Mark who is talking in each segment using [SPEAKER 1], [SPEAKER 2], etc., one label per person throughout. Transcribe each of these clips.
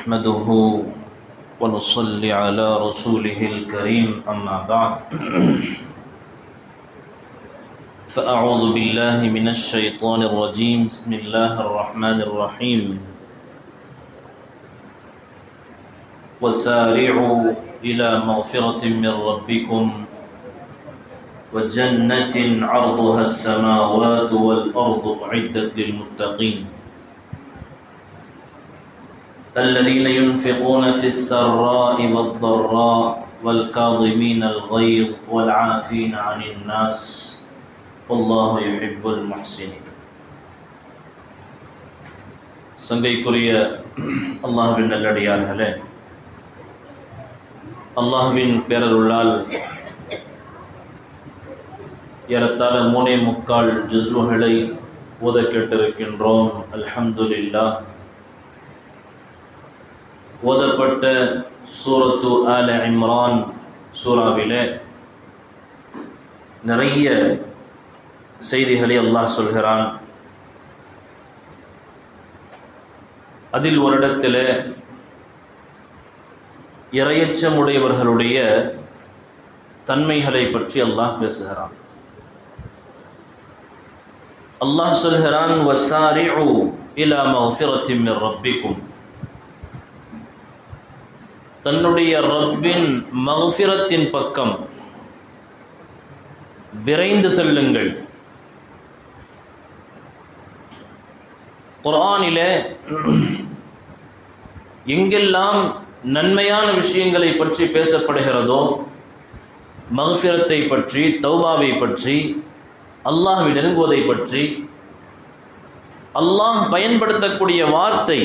[SPEAKER 1] نحمده ونصلي على رسوله الكريم أما بعد فأعوذ بالله من الشيطان الرجيم بسم الله الرحمن الرحيم وسارعوا إلى مغفرة من ربكم وجنة عرضها السماوات والأرض أعدت للمتقين الذين ينفقون في السراء والضراء والكاظمين الغيظ والعافين عن الناس والله يحب المحسنين. சங்கைக்குரிய அல்லாஹ்வின் நல்லடியார்களே, அல்லாஹ்வின் பேரருளால் ஏறத்தாழ 3.25 ஜுஸ்வுகளை ஓத கேட்டிருக்கின்றோம். அல்ஹம்துலில்லாஹ். ஓதப்பட்ட சூரத்து ஆல இம்ரான் சூராவிலே நிறைய செய்திகளை அல்லாஹ் சொல்கிறான். அதில் ஒரு இடத்திலே இறையச்சமுடையவர்களுடைய தன்மைகளை பற்றி அல்லாஹ் பேசுகிறான். அல்லாஹ் சொல்கிறான், வசாரிஉ இலா மக்ஃபிரத்தின் மின் ரப்பிக்கும், தன்னுடைய ரப்பின் மக்ஃபிரத்தின் பக்கம் விரைந்து செல்லுங்கள். குர்ஆனிலே எங்கெல்லாம் நன்மையான விஷயங்களை பற்றி பேசப்படுகிறதோ, மக்ஃபிரத்தை பற்றி, தௌபாவை பற்றி, அல்லாஹ்வை நெருங்குவதை பற்றி, அல்லாஹ் பயன்படுத்தக்கூடிய வார்த்தை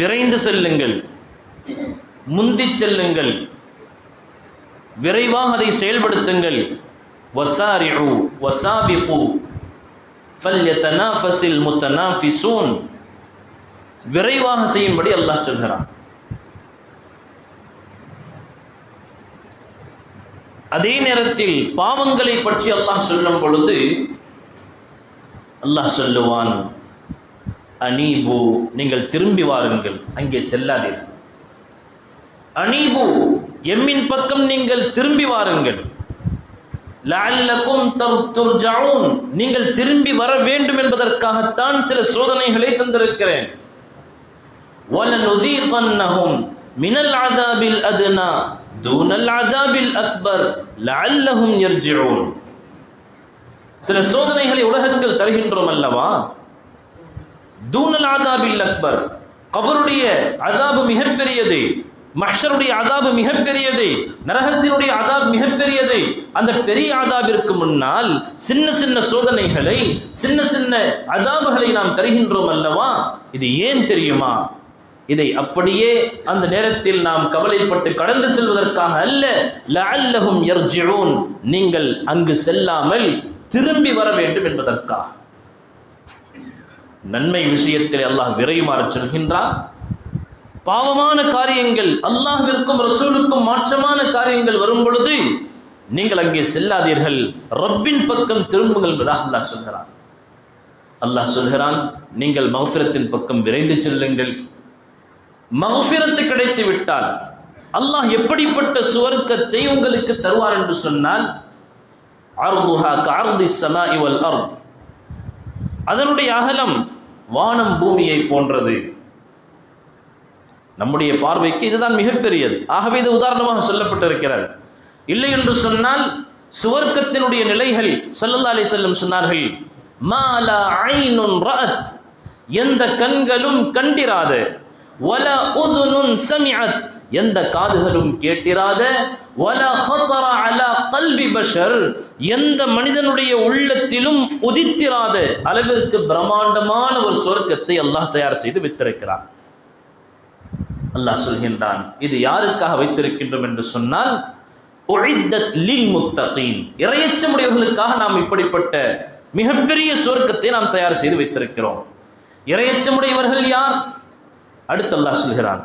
[SPEAKER 1] விரைந்து செல்லுங்கள், முந்தி செல்லுங்கள், விரைவாக அதை செயல்படுத்துங்கள். வசாரிஉ வசாபிகு ஃபல்யதனாஃபஸில் முத்தனாஃபிஸூன், விரைவாக செய்யும்படி அல்லாஹ் சொல்கிறான். அதே நேரத்தில் பாவங்களை பற்றி அல்லாஹ் சொல்லும் பொழுது அல்லாஹ் சொல்லுவான், அனீபு, நீங்கள் திரும்பி வாருங்கள், அங்கே செல்லாதீர்கள். அனீபு, எம்மின் பக்கம் நீங்கள் திரும்பி வாருங்கள். லஅல்லகும் துர்ஜஊன், நீங்கள் திரும்பி வர வேண்டும் என்பதற்காகத்தான் சில சோதனைகளை தந்திருக்கிறேன். வலனுதீகன்னஹும் மினல் அஸாபில் அத்னா தூனல் அஸாபில் அக்பர் லஅல்லஹும் யர்ஜிஊன். சில சோதனைகளை உலகத்தில் தருகின்றோம் அல்லவா? தூனல் அஸாபில் அக்பர், கபருடைய அஸாபு மிகப்பெரியது, மஹ்ஷருடைய அஸாபு மிகப்பெரியது, நரகத்தினுடைய அஸாப் மிகப்பெரியது. அந்த பெரிய அஸாபிற்கு முன்னால் சின்ன சின்ன சோதனைகளை, சின்ன சின்ன அஸாபுகளை நாம் தருகின்றோம் அல்லவா? இது ஏன் தெரியுமா? இதை அப்படியே அந்த நேரத்தில் நாம் கவலைப்பட்டு கடந்து செல்வதற்காக அல்ல. லஅல்லஹும் யர்ஜிஊன், நீங்கள் அங்கு செல்லாமல் திரும்பி வர வேண்டும் என்பதற்காக. நன்மை விஷயத்தில் அல்லாஹ் விரைவாக சொல்கின்றான். பாவமான காரியங்கள், அல்லாஹ்விற்கும் ரசூலுக்கும் மாற்றமான காரியங்கள் வரும் பொழுது நீங்கள் அங்கே செல்லாதீர்கள், ரப்பின் பக்கம் திரும்புங்கள் என்பதாக அல்லாஹ் சொல்கிறான். அல்லாஹ் சொல்கிறான், நீங்கள் மக்ஃபிரத்தின் பக்கம் விரைந்து செல்லுங்கள். மக்ஃபிரத்து கிடைத்து விட்டால் அல்லாஹ் எப்படிப்பட்ட சுவர்க்கத்தை உங்களுக்கு தருவார் என்று சொன்னால், அர்துஹா கஅர்திஸ் ஸமாஇ வல் அர்த், அதனுடைய அகலம் வானம் பூமியை போன்றது. நம்முடைய பார்வைக்கு இதுதான் மிகப்பெரியது. ஆகவே இது உதாரணமாக சொல்லப்பட்டிருக்கிறது. இல்லை என்று சொன்னால் சுவர்க்கத்தினுடைய நிலைகள் ஸல்லல்லாஹு அலைஹி வஸல்லம் சொன்னார்கள், மா லா ஐனுன் ரஅத், எந்த கண்களும் கண்டிராத, வலா உதுனுன் சமிஅத், எந்த காதுகளும் கேட்டிராத, வலா ஹதர அலா கல்பி பஷர், எந்த மனிதனுடைய உள்ளத்திலும் உதித்திராத அளவிற்கு பிரம்மாண்டமான ஒரு சொர்க்கத்தை அல்லாஹ் தயார் செய்து வைத்திருக்கிறார். அல்லாஹ் சொல்கின்றான், இது யாருக்காக வைத்திருக்கின்றோம் என்று சொன்னால், உஇத்தத் லில் முத்தகீன், இறையச்சமுடையவர்களுக்காக நாம் இப்படிப்பட்ட மிகப்பெரிய சொர்க்கத்தை நாம் தயார் செய்து வைத்திருக்கிறோம். இறையச்சமுடையவர்கள் யார்? அடுத்து அல்லாஹ் சொல்கிறான்,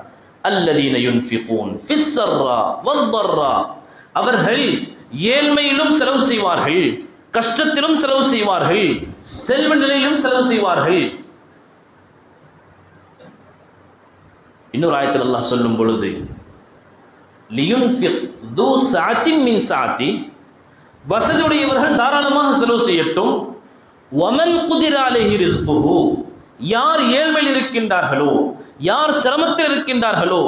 [SPEAKER 1] அல்லதீன யுன்ஃபிகூன் ஃபிஸ் ஸர்ரா வல் ضர்ரா, அவர்கள் ஏழ்மையிலும் செலவு செய்வார்கள், கஷ்டத்திலும் செலவு செய்வார்கள், செல்வ நிலையிலும் செலவு செய்வார்கள். இன்னொரு ஆயத்தில் அல்லாஹ் சொல்லும் பொழுது லியுன்ஃபிக் து சஅத்தின் மின் சஅத்தி, வசதியுடையவர்கள் தாராளமாக செலவு செய்யட்டும். வமன் குதிர அலைஹி ரிஸ்குஹு, யார் ஏழ்மையில் இருக்கின்றார்களோ, யார் சிரமத்தில் இருக்கின்றார்களோ,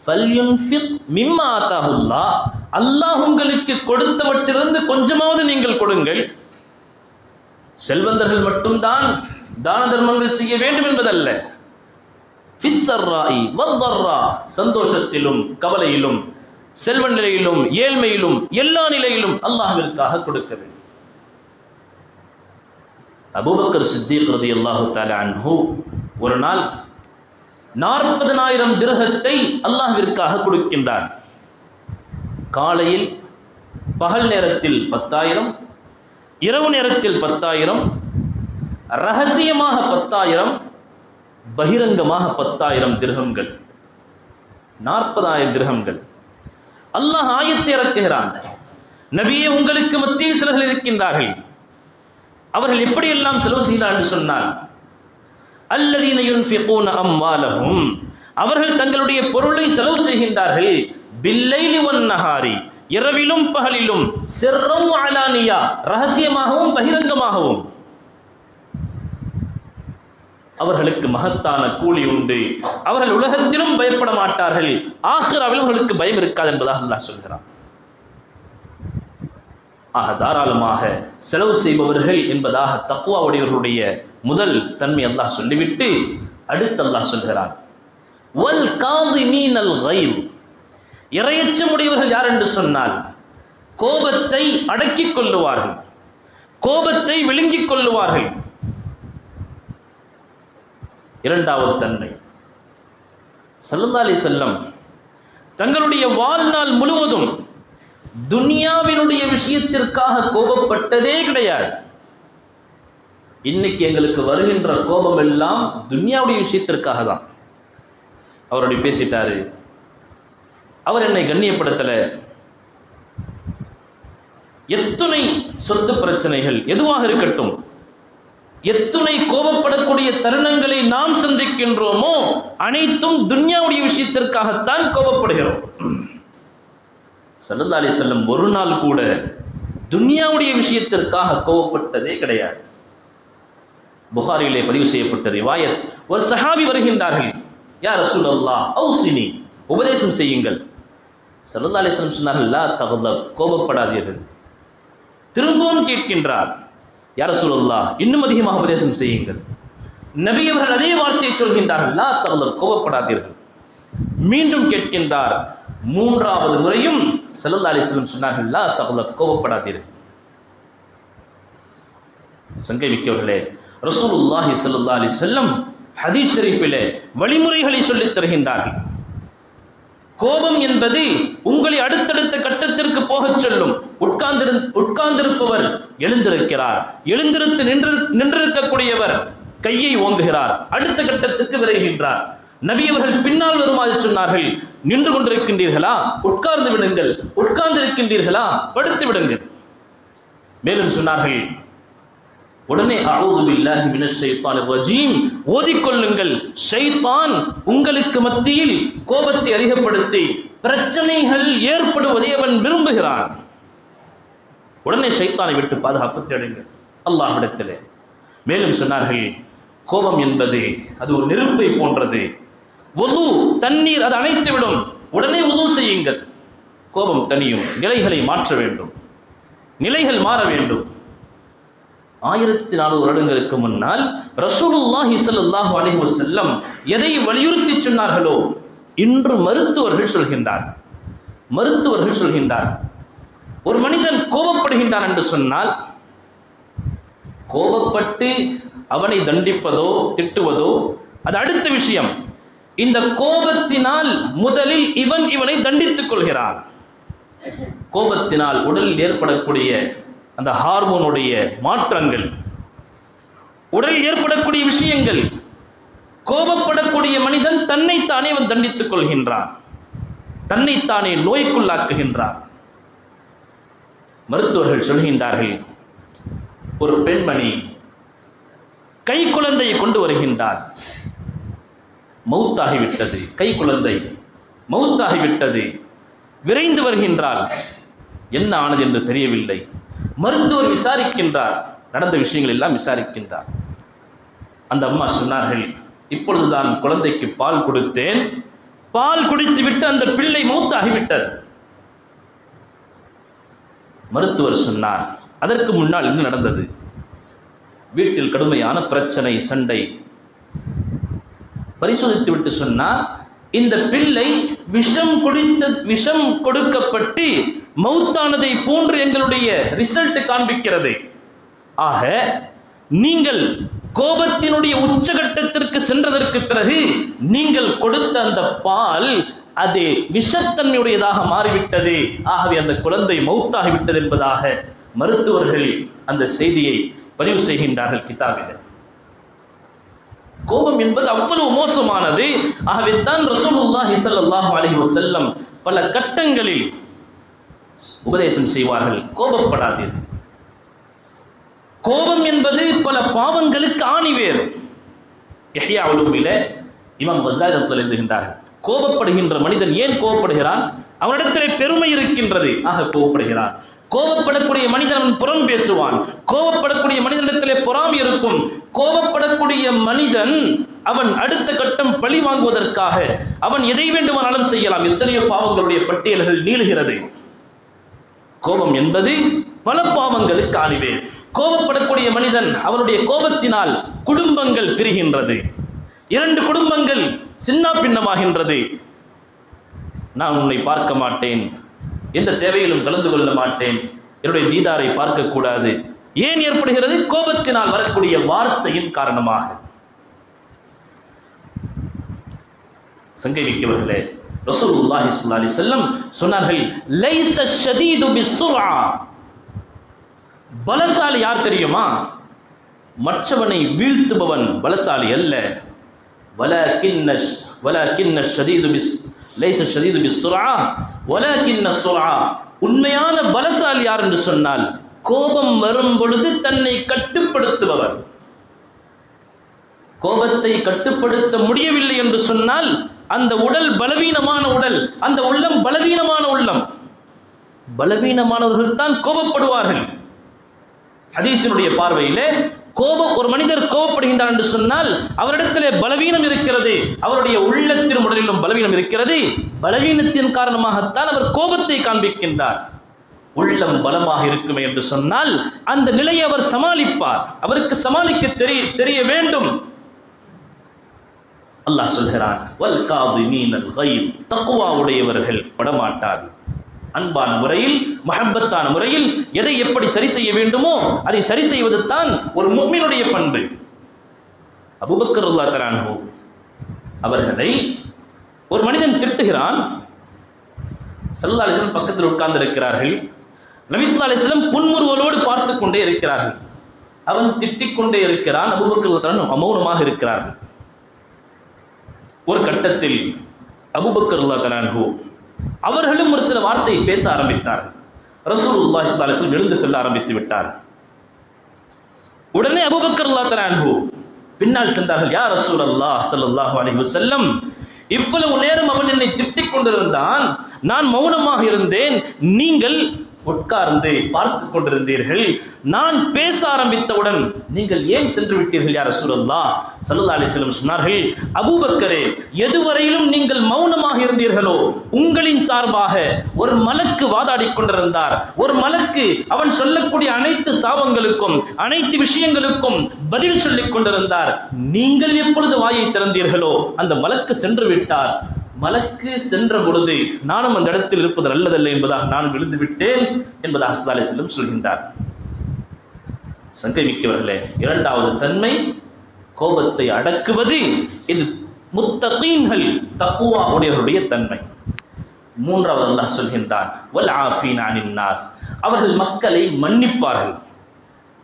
[SPEAKER 1] ஃபல்யுன்ஃபிக் மிம்மா ஆதாஹுல்லாஹ், அல்லாஹ் உங்களுக்கு கொடுத்தவற்றிலிருந்து கொஞ்சமாவது நீங்கள் கொடுங்கள். செல்வந்தர்கள் மட்டும்தான் தான தர்மங்கள் செய்ய வேண்டும் என்பதல்ல. ஃபிஸ்ஸர்ராஇ வத்தர்ரா, சந்தோஷத்திலும் கவலையிலும் செல்வ நிலையிலும் ஏழ்மையிலும் எல்லா நிலையிலும் அல்லாஹ்விற்காக கொடுக்க வேண்டும். அபூபக்கர் சித்தீக் ரலியல்லாஹு தஆலா அன்ஹு ஒரு நாள் 40,000 திர்ஹத்தை அல்லாஹ்விற்காக கொடுக்கின்றார். காலையில் பகல் நேரத்தில் 10,000, இரவு நேரத்தில் 10,000, ரகசியமாக 10,000, பகிரங்கமாக 10,000 திர்ஹம்கள், 40,000 திர்ஹம்கள். அல்லாஹ் ஆயத்தை இறக்குகிறான். நபியே, உங்களுக்கு மத்தியில் சிலர்கள் இருக்கின்றார்கள், அவர்கள் எப்படியெல்லாம் செலவு செய்கிறார் என்று சொன்னால், அல்லதீன யுன்ஃபிகூன அம்வாலஹும், அவர்கள் தங்களுடைய பொருளை செலவு செய்கின்றார்கள், பில்லைலி வன்னஹாரி, இரவிலும் பகலிலும், சிர்ரம் அலானியா, ரகசியமாகவும் பகிரங்கமாகவும். அவர்களுக்கு மகத்தான கூலி உண்டு. அவர்கள் உலகத்திலும் பயப்பட மாட்டார்கள், ஆখিরাவிலும் அவர்களுக்கு பயம் இருக்காது என்பதாக அல்லாஹ் சொல்கிறான். ஆக தாராளமாக செலவு செய்பவர்கள் என்பதாக தக்வா உடையவர்களுடைய முதல் தன்மை அல்லாஹ் சொல்லிவிட்டு அடுத்து அல்லாஹ் சொல்கிறான், வல் காதிமீனல் கைர், இறையச்சம் உடையவர்கள் யார் என்று சொன்னால், கோபத்தை அடக்கிக் கொள்ளுவார்கள், கோபத்தை விழுங்கிக் கொள்ளுவார்கள். இரண்டாவது தன்மை, ஸல்லல்லாஹு அலைஹி வஸல்லம் தங்களுடைய வாழ்நாள் முழுவதும் துன்யாவினுடைய விஷயத்திற்காக கோபப்பட்டதே கிடையாது. இன்னைக்கு எங்களுக்கு வருகின்ற கோபம் எல்லாம் துன்யாவுடைய விஷயத்திற்காக தான். அவருடைய பேசிட்டாரு, அவர் என்னை கண்ணியப்படுத்தல, எத்துணை சொத்து பிரச்சனைகள் எதுவாக இருக்கட்டும், எத்துணை கோபப்படக்கூடிய தருணங்களை நாம் சந்திக்கின்றோமோ அனைத்தும் துன்யாவுடைய விஷயத்திற்காகத்தான் கோபப்படுகிறோம். ஸல்லல்லாஹு அலைஹி வஸல்லம் ஒரு நாள் கூட துன்யாவுடைய விஷயத்திற்காக கோபப்பட்டதே கிடையாது. புகாரியிலே பதிவு செய்யப்பட்ட ரிவாயத், ஒரு சஹாபி வருகின்றார்கள், யா ரசூலல்லாஹ் ஔசினி, உபதேசம் செய்யுங்கள். ஸல்லல்லாஹு அலைஹி வஸல்லம் சொன்னார்கள், லா தக்லப், கோபப்படாதீர்கள். திரும்பவும் கேட்கின்றார், யா ரசூலல்லாஹ் இன்னும் அதிகமாக உபதேசம் செய்யுங்கள். நபி அவர்கள் அதே வார்த்தையை சொல்கின்றார்கள், லா தக்லப், கோபப்படாதீர்கள். மீண்டும் கேட்கின்றார், மூன்றாவது முறையும் ஸல்லல்லாஹு அலைஹி வஸல்லம் சொன்னார்கள், லா தக்லப், கோபப்படாதீர்கள். சங்கை மிக்கவர்களே, ரசூலுல்லாஹி ஸல்லல்லாஹு அலைஹி வஸல்லம் ஹதீஸ் ஷரீஃபிலே வழிமுறைகளை சொல்லித் தருகின்றார்கள். கோபம் என்பது உங்களை அடுத்தடுத்த கட்டத்திற்கு போகச் சொல்லும். உட்கார்ந்திருப்பவர் எழுந்திருக்கிறார், எழுந்திருத்து நின்றிருக்கக்கூடியவர் கையை ஓங்குகிறார், அடுத்த கட்டத்துக்கு விரைகின்றார். நபி அவர்கள் பின்னால் வருமாறு சொன்னார்கள், நின்று கொண்டிருக்கின்றீர்களா, உட்கார்ந்து விடுங்கள், உட்கார்ந்து இருக்கின்றீர்களா, படுத்து விடுங்கள். மேலும் சொன்னார்கள், உடனே அஊது பில்லாஹி மினஷ் ஷைத்தானிர் ரஜீம் ஓதிக்கொள்ளுங்கள். ஷைத்தான் உங்களுக்கு மத்தியில் கோபத்தை அதிகப்படுத்தி பிரச்சனைகள் ஏற்படுவதை அவன் விரும்புகிறான். உடனே ஷைத்தானை விட்டு பாதுகாப்பு தேடுங்கள் அல்லாஹ்விடத்திலே. மேலும் சொன்னார்கள், கோபம் என்பது அது ஒரு நெருப்பை போன்றது. வுது, தண்ணீர் அது அணைத்து விடும், உடனே வுது செய்யுங்கள், கோபம் தனியும். நிலைகளை மாற்ற வேண்டும், நிலைகள் மாற வேண்டும். 1400 வருடங்களுக்கு முன்னால் ரசூலுல்லாஹி ஸல்லல்லாஹு அலைஹி வஸல்லம் எதை வலியுறுத்தி சொன்னார்களோ இன்று மருத்துவர்கள் சொல்கின்றார். ஒரு மனிதன் கோபப்படுகின்றான் என்று சொன்னால், கோபப்பட்டு அவனை தண்டிப்பதோ திட்டுவதோ அது அடுத்த விஷயம். இந்த கோபத்தினால் முதலில் இவனை தண்டித்துக் கொள்கிறான். கோபத்தினால் உடலில் ஏற்படக்கூடிய அந்த ஹார்மோனுடைய மாற்றங்கள், உடலில் ஏற்படக்கூடிய விஷயங்கள், கோபப்படக்கூடிய மனிதன் தன்னைத்தானே அவன் தண்டித்துக் கொள்கின்றான், தன்னைத்தானே நோய்க்குள்ளாக்குகின்றான். மருத்துவர்கள் சொல்கின்றார்கள், ஒரு பெண்மணி கை குழந்தையை கொண்டு வருகின்றார். மௌத்தாகிவிட்டது, கை குழந்தை மௌத்தாகிவிட்டது. விரைந்து வருகின்றார், என்ன ஆனது என்று தெரியவில்லை. மருத்துவர் விசாரிக்கின்றார், நடந்த விஷயங்கள் எல்லாம் விசாரிக்கின்றார். அந்த அம்மா சொன்னார்கள், இப்பொழுதுதான் குழந்தைக்கு பால் கொடுத்தேன், பால் குடித்து விட்டு அந்த பிள்ளை மௌத்தாகிவிட்டது. மருத்துவர் சொன்னார், அதற்கு முன்னால் என்ன நடந்தது? வீட்டில் கடுமையான பிரச்சனை, சண்டை. பரிசோதித்து விட்டு சொன்னார், இந்த பிள்ளை விஷம் கொடுக்கப்பட்டு மௌத்தானதை போன்று எங்களுடைய ரிசல்ட் காண்பிக்கிறது. ஆக நீங்கள் கோபத்தினுடைய உச்சகட்டத்திற்கு சென்றதற்கு பிறகு நீங்கள் கொடுத்த அந்த பால் அது விஷத்தன்மையுடையதாக மாறிவிட்டது. ஆகவே அந்த குழந்தை மௌத்தாகிவிட்டது என்பதாக மருத்துவர்கள் அந்த செய்தியை பதிவு செய்கின்றார்கள் கிதாபில். கோபம் என்பது அவ்வளவு மோசமானது. ஆகவே தான் ரசூலுல்லாஹி ஸல்லல்லாஹு அலைஹி வஸல்லம் பல கட்டங்களில் உபதேசம் செய்வார்கள், கோபப்படாதீர்கள். கோபம் என்பது பல பாவங்களுக்கு ஆணிவேர். இஹ்யா உலூமிலே இமாம் கஸாலி ரஹ்மத்துல்லாஹி எழுதுகின்றார்கள், கோபப்படுகின்ற மனிதன் ஏன் கோபப்படுகிறான்? அவனிடத்திலே பெருமை இருக்கின்றது, ஆக கோபப்படுகிறான். கோபப்படக்கூடிய மனிதன் அவன் புறம் பேசுவான். கோபப்படக்கூடிய மனிதனிடத்திலே பொறாமை இருக்கும். கோபப்படக்கூடிய மனிதன் அவன் அடுத்த கட்டம் பழி வாங்குவதற்காக அவன் எதை வேண்டுமானாலும் செய்யலாம். எத்தனையோ பாவங்களுடைய பட்டியல்கள் நீளுகிறது. கோபம் என்பது பல பாவங்களுக்கு ஆணிவேர். கோபப்படக்கூடிய மனிதன் அவனுடைய கோபத்தினால் குடும்பங்கள் பிரிகின்றது, 2 குடும்பங்கள் சின்ன பின்னமாகின்றது. நான் உன்னை பார்க்க மாட்டேன், எந்த தேவையிலும் கலந்து கொள்ள மாட்டேன், என்னுடைய தீதாரை பார்க்க கூடாது. ஏன் ஏற்படுகிறது? கோபத்தினால் வரக்கூடிய வார்த்தையின் காரணமாக. சங்கைமிக்கவர்களே, ரசூலுல்லாஹி ஸல்லல்லாஹு அலைஹி வஸல்லம் சொன்னார்கள், லைஸ ஷதீது பிஸ்ஸுர்ஆ. பலசாலி யார் தெரியுமா? மற்றவனை வீழ்த்துபவன் பலசாலி அல்ல. வலக்கின்ன ஷதீது லைஸ ஷதீது பிஸ்ஸுர்ஆ வலக்கின்ன ஸுர்ஆ. உண்மையான பலசாலி யார் என்று சொன்னால், கோபம் வரும் பொழுது தன்னை கட்டுப்படுத்துபவர். கோபத்தை கட்டுப்படுத்த முடியவில்லை என்று சொன்னால் அந்த உடல் பலவீனமான உடல், அந்த உள்ளம் பலவீனமான உள்ளம். பலவீனமானவர்கள் தான் கோபப்படுவார்கள். ஹதீஸினுடைய பார்வையிலே ஒரு மனிதர் கோபப்படுகின்றார் என்று சொன்னால் அவரிடத்திலே பலவீனம் இருக்கிறது, அவருடைய உள்ளத்திலும் உடலிலும் பலவீனம் இருக்கிறது. பலவீனத்தின் காரணமாகத்தான் அவர் கோபத்தை காண்பிக்கின்றார். உள்ளம் பலமாக இருக்குமே என்று சொன்னால் அந்த நிலையை அவர் சமாளிப்பார். அவருக்கு சமாளிக்க தெரிய வேண்டும். அல்லாஹ் சொல்கிறான், வல் காதிமீனல் கைல். தக்வா உடையவர்கள் படமாட்டார்கள். அன்பான முறையில், மஹப்பத்தான முறையில் எதை எப்படி சரி செய்ய வேண்டுமோ அதை சரி செய்வது தான் ஒரு முஃமினுடைய பண்பு. அபூபக்கர் ரலியல்லாஹு தஆலா அன்ஹு அவர்களை ஒரு மனிதன் திட்டுகிறான். ஸல்லல்லாஹு அலைஹி வஸல்லம் பக்கத்தில் உட்கார்ந்து இருக்கிறார்கள். நபி ஸல்லல்லாஹு அலைஹி வஸல்லம் புன்முறுவலோடு பார்த்து கொண்டே இருக்கிறார்கள். அவன் திட்டிக் கொண்டே இருக்கிறான். அபூபக்கர் ரலியல்லாஹு தஆலா அமௌனமாக இருக்கிறார்கள். ஒரு கட்டத்தில் அபூபக்கர் ரலியல்லாஹு தஆலா அன்ஹு அவர்களும் ஒரு சில வார்த்தையை பேச ஆரம்பித்தார்கள். ரசூலுல்லாஹி ஸல்லல்லாஹு அலைஹி வஸல்லம் எழுந்து செல்ல ஆரம்பித்து விட்டார். உடனே அபூபக்கர் ரலியல்லாஹு தஆலா அன்ஹு பின்னால் சென்றார்கள். யா ரசூலல்லாஹ் ஸல்லல்லாஹு அலைஹி வஸல்லம், இவ்வளவு நேரம் அவன் என்னை திட்டிக் கொண்டிருந்தான், நான் மௌனமாக இருந்தேன், நீங்கள் உட்கார்ந்து பார்த்து கொண்டிருந்தீர்கள். நான் பேச ஆரம்பித்தவுடன் நீங்கள் ஏன் சென்று விட்டீர்கள் யா ரசூலல்லாஹ்? ஸல்லல்லாஹு அலைஹி வஸல்லம் சொன்னார்கள், அபூபக்கரே, எதுவரையிலும் நீங்கள் மௌனமாக இருந்தீர்களோ உங்களின் சார்பாக ஒரு மலக்கு வாதாடி கொண்டிருந்தார். ஒரு மலக்கு அவன் சொல்லக்கூடிய அனைத்து சாபங்களுக்கும் அனைத்து விஷயங்களுக்கும் பதில் சொல்லிக் கொண்டிருந்தார். நீங்கள் எப்பொழுது வாயை திறந்தீர்களோ அந்த மலக்கு சென்று விட்டார். மலக்கு சென்ற பொழுது நானும் அந்த இடத்தில் இருப்பது நல்லதல்ல என்பதாக நான் விழுந்து விட்டேன் என்பதாக ஸல்லல்லாஹு அலைஹி வஸல்லம் சொல்கின்றார். சங்கைமிக்கவர்களே, இரண்டாவது தன்மை கோபத்தை அடக்குவது. இது முத்தகீன்கள், தக்வா உடையவருடைய தன்மை. மூன்றாவது அல்லாஹ் சொல்கின்றான், வல் ஆஃபீன அனின் நாஸ். அவர்கள் மக்களை மன்னிப்பார்கள்,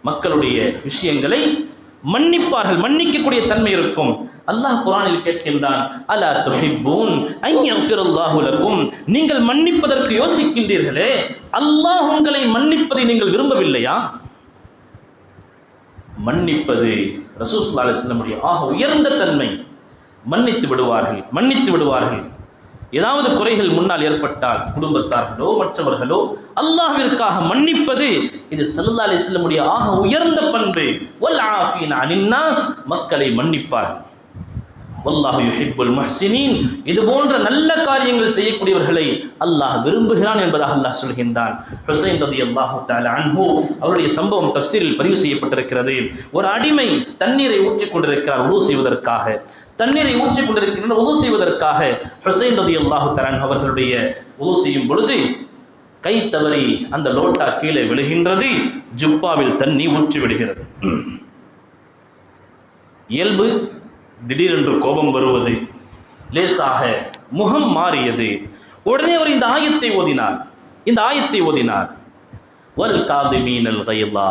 [SPEAKER 1] மக்களுடைய விஷயங்களை மன்னிப்பார்கள், மன்னிக்கக்கூடிய தன்மை இருக்கும். அல்லாஹ் குர்ஆனில் கேட்கின்றான், அலா துஹிப்பூன் அன் யக்ஃபிரல்லாஹு லகும். நீங்கள் மன்னிப்பதற்கு யோசிக்கின்றீர்களே, அல்லாஹ் உங்களை மன்னிப்பதை நீங்கள் விரும்பவில்லையா? மன்னிப்பது ரசூல் ஸல்லல்லாஹு அலைஹி வஸல்லம் ஆக உயர்ந்த தன்மை. மன்னித்து விடுவார்கள். ஏதாவது குறைகள் முன்னால் ஏற்பட்டால் குடும்பத்தார்களோ மற்றவர்களோ அல்லாஹ்விற்காக மன்னிப்பது இது ஸல்லல்லாஹு அலைஹி வஸல்லம் உடைய ஆக உயர்ந்த பண்பு. வல் ஆஃபீன அனின் நாஸ், மக்களை மன்னிப்பார்கள். வல்லாஹு யுஹிப்புல் முஹ்ஸினீன், இது போன்ற நல்ல காரியங்கள் செய்யக்கூடியவர்களை அல்லாஹ் விரும்புகிறான் என்பதாக அல்லாஹ் சொல்கின்றான். ஹுசைன் ரலியல்லாஹு தஆலா அன்ஹு அவருடைய சம்பவம் தஃப்சீரில் பதிவு செய்யப்பட்டிருக்கிறது. ஒரு அடிமை தண்ணீரை ஊற்றிக் கொண்டிருக்கிறார் உது செய்வதற்காக. உது செய்வதற்காக ஹுசைன் ரலியல்லாஹு தஆலா அன்ஹு அவர்களுடைய உது செய்யும் பொழுது கை தவறி அந்த லோட்டா கீழே விழுகின்றது. ஜுப்பாவில் தண்ணி ஊற்றி விடுகிறது. இயல்பு திடீரென்று கோபம் வருவது, லேசாக முகம் மாறியது. உடனே அவர் இந்த ஆயத்தை ஓதினார். வல் காதிமீனல் கைலா,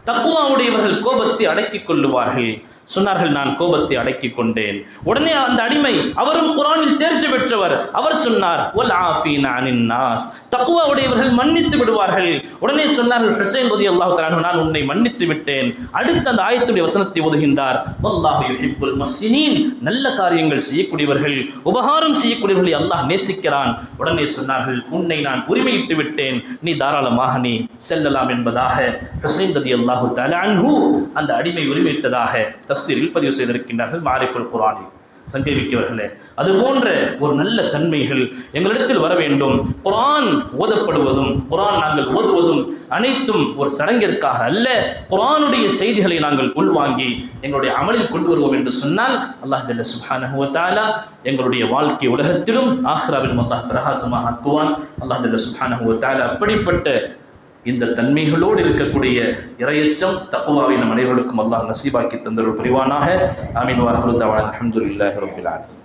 [SPEAKER 1] தக்வாவுடையவர்கள் கோபத்தை அடக்கிக் கொள்ளுவார்கள். சொன்னார்கள், நான் கோபத்தை அடக்கிக் கொண்டேன். உடனே அந்த அடிமை, அவரும் குர்ஆனில் தேர்ச்சி பெற்றவர், அவர் சொன்னார் வல் ஆஃபீன அனின் நாஸ், தக்வாவுடையவர்கள் மன்னித்து விடுவார்கள். உடனே சொன்னார்கள் ஹுசைன் ரலியல்லாஹு தஆலா அன்ஹு, நான் உன்னை மன்னித்து விட்டேன். அடுத்த அந்த ஆயத்துடைய வசனத்தை ஓதுகின்றார். வல்லாஹு யுஹிப்புல் முஹ்ஸினீன், நல்ல காரியங்கள் செய்யக்கூடியவர்கள், உபகாரம் செய்யக்கூடியவர்களை அல்லாஹ் நேசிக்கிறான். உடனே சொன்னார்கள், உன்னை நான் உரிமையிட்டு விட்டேன், நீ தாராளமாக நீ செல்லலாம் என்பதாக ஹுசைன் ரலியல்லாஹு தஆலா அன்ஹு அந்த அடிமை உரிமையிட்டதாக தஃப்சீரில் பதிவு செய்திருக்கின்றார்கள் மாரிஃபுல் குர்ஆனில். சங்கேவிக்கவர்களே, அது போன்ற ஒரு நல்ல தன்மைகள் எங்களிடத்தில் வர வேண்டும். குர்ஆன் ஓதப்படுவதும் குர்ஆன் நாங்கள் ஓதுவதும் அனைத்தும் ஒரு சடங்கிற்காக அல்ல. குர்ஆனுடைய செய்திகளை நாங்கள் உள்வாங்கி எங்களுடைய அமலில் கொண்டு வருவோம் என்று சொன்னால் அல்லாஹ் ஜல்ல சுப்ஹானஹு வ தஆலா எங்களுடைய வாழ்க்கை உலகத்திலும் ஆখিরাவிலும் அல்லாஹ் பிரகாசமாக ஆக்குவான். அல்லாஹ் ஜல்ல சுப்ஹானஹு வ தஆலா அப்படிப்பட்ட இந்த தன்மைகளோடு இருக்கக்கூடிய இறையச்சம் தக்வாவை நம் அனைவருக்கும் அல்லாஹ் நசீபாக்கி தந்தருள் புரிவானாக. ஆமீன். வ ஆகிரு தஅவானா அல்ஹம்துலில்லாஹி ரப்பில் ஆலமீன்.